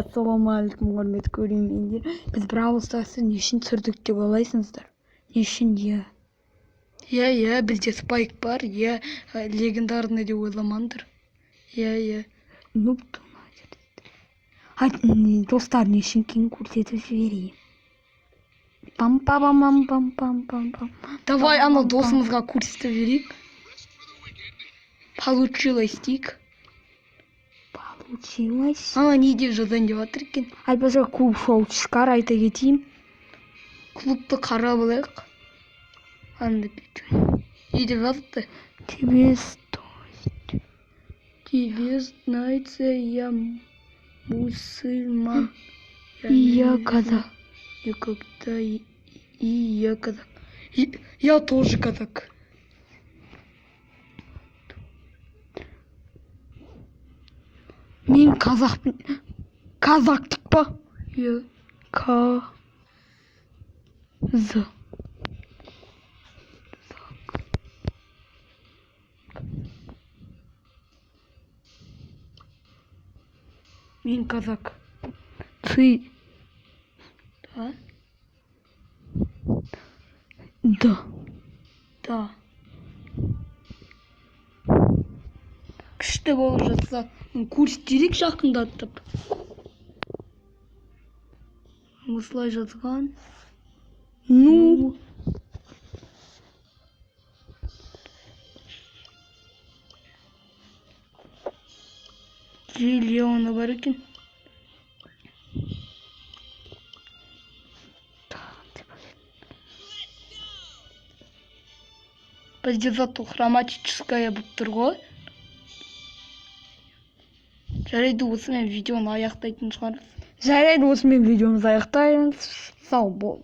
ассалаумағалейкум құрметті көрермендер. Біз Бравл Старсты не үшін түсірдік деп ойлайсыңыздар? Не үшін? Иә, бізде спайк бар, легендарный деп ойламаңдар. Достар, не үшін кейін көрсетіп жіберейін. Пам-пам-пам-пам-пам-пам. Давай ана досымызға көрсетіп жіберейік. Получилось, тик. Ана не деп жазайын деп жатыр екен. Альбаза клуб шоу шығар, айта кетейін. Клубты қарап алайық. Не деп жазыпты? Тебе знается, я мусульман. Я казах. Никогда и я казах. Я тоже казак. Мен қазақпын. Казактық па? Мен казак. Ты? Да. Күшті болып жатса, көрсетейік жақындатып. Осылай жазған. Леона бар екен. Бізде зато хроматическая болып тұр ғой. Жарайды, осымен видеоны аяқтайтын шығармыз. Сау бол.